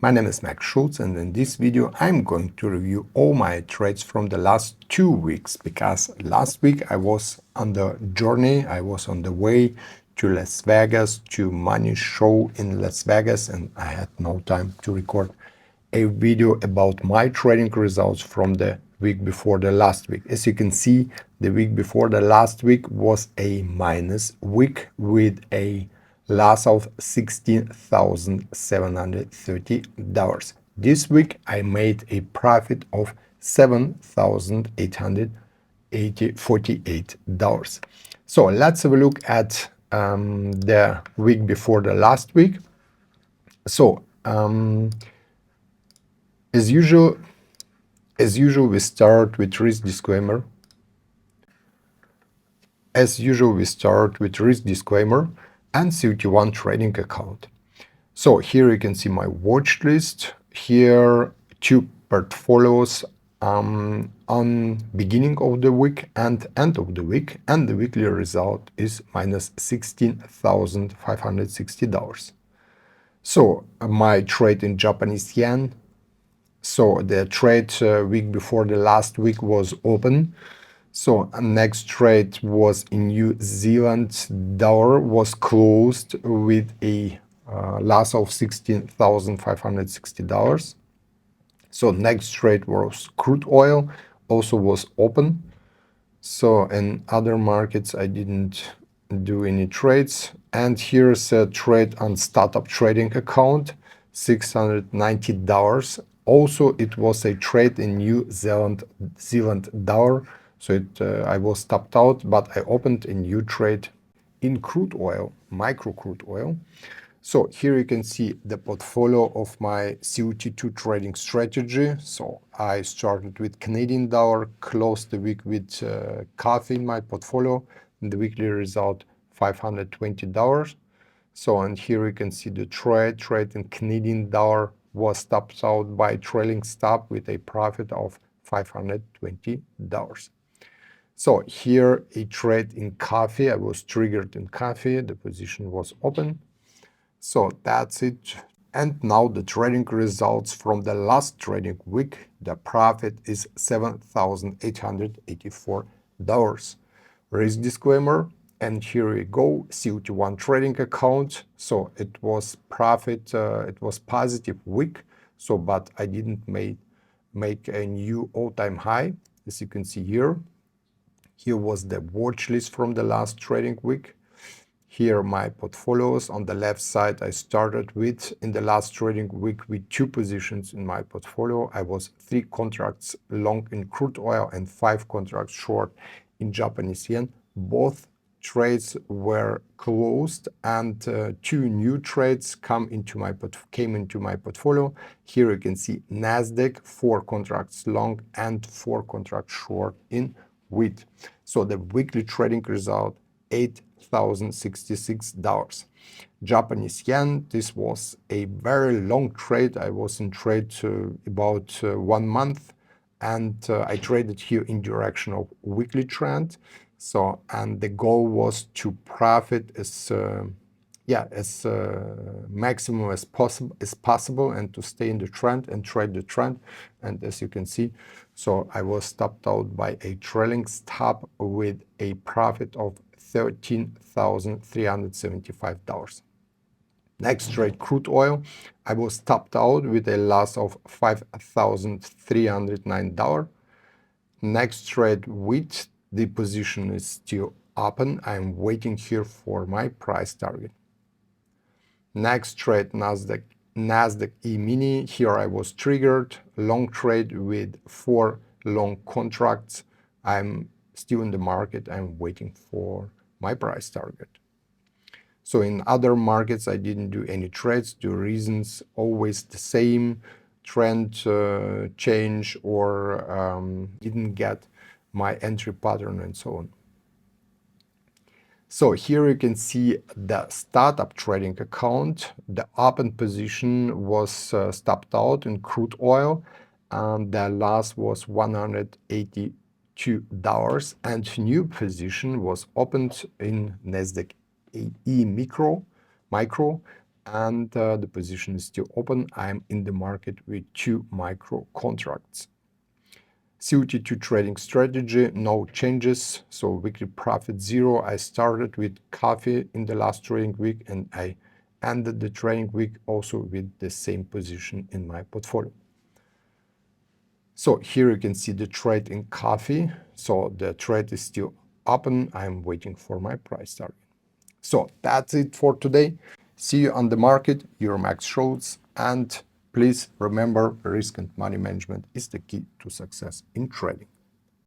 My name is Max Schulz, and in this video I'm going to review all my trades from the last 2 weeks, because last week I was on the journey, I was on the way to Las Vegas, to money show in Las Vegas, and I had no time to record a video about my trading results from the week before the last week. As you can see, the week before the last week was a minus week with a loss of $16,730. This week I made a profit of $7,848. So let's have a look at the week before the last week. So as usual, we start with risk disclaimer. As usual, we start with risk disclaimer and CUT1 trading account. So here you can see my watch list. Here, two portfolios on beginning of the week and end of the week, and the weekly result is minus $16,560. So my trade in Japanese yen. So the trade week before the last week was open. So next trade was in New Zealand dollar, was closed with a loss of $16,560. So next trade was crude oil, also was open. So in other markets I didn't do any trades. And here's a trade on startup trading account, $690. Also it was a trade in New Zealand dollar. So I was stopped out, but I opened a new trade in crude oil, micro crude oil. So here you can see the portfolio of my CUT2 trading strategy. So I started with Canadian dollar, closed the week with coffee in my portfolio, and the weekly result $520. So, and here you can see the trade in Canadian dollar was stopped out by trailing stop with a profit of $520. So here a trade in coffee, I was triggered in coffee, the position was open. So that's it. And now the trading results from the last trading week. The profit is $7,884. Risk disclaimer. And here we go, CUT1 trading account. So it was profit, it was positive week. So, but I didn't make a new all-time high, as you can see here. Here was the watch list from the last trading week. Here my portfolios. On the left side, I started with, in the last trading week, with 2 positions in my portfolio. I was 3 contracts long in crude oil and 5 contracts short in Japanese yen. Both trades were closed, and 2 new trades came into my portfolio. Here you can see Nasdaq, 4 contracts long and 4 contracts short in wheat. So the weekly trading result, $8,066. Japanese yen, this was a very long trade. I was in trade about 1 month, and I traded here in direction of weekly trend. So, and the goal was to profit as maximum as possible and to stay in the trend and trade the trend. And as you can see, so I was stopped out by a trailing stop with a profit of $13,375. Next trade, crude oil, I was stopped out with a loss of $5,309. Next trade, wheat, the position is still open. I'm waiting here for my price target. Next trade, Nasdaq E-mini. Here I was triggered, long trade with 4 long contracts. I'm still in the market. I'm waiting for my price target. So in other markets, I didn't do any trades. The reasons always the same: trend change, or didn't get my entry pattern, and so on. So here you can see the startup trading account. The open position was stopped out in crude oil, and the loss was $182, and new position was opened in Nasdaq E micro, and the position is still open. I'm in the market with 2 micro contracts. COT2 trading strategy, no changes. So weekly profit 0. I started with coffee in the last trading week, and I ended the trading week also with the same position in my portfolio. So here you can see the trade in coffee. So the trade is still open. I'm waiting for my price target. So that's it for today. See you on the market, your Max Schultz. And please remember, risk and money management is the key to success in trading.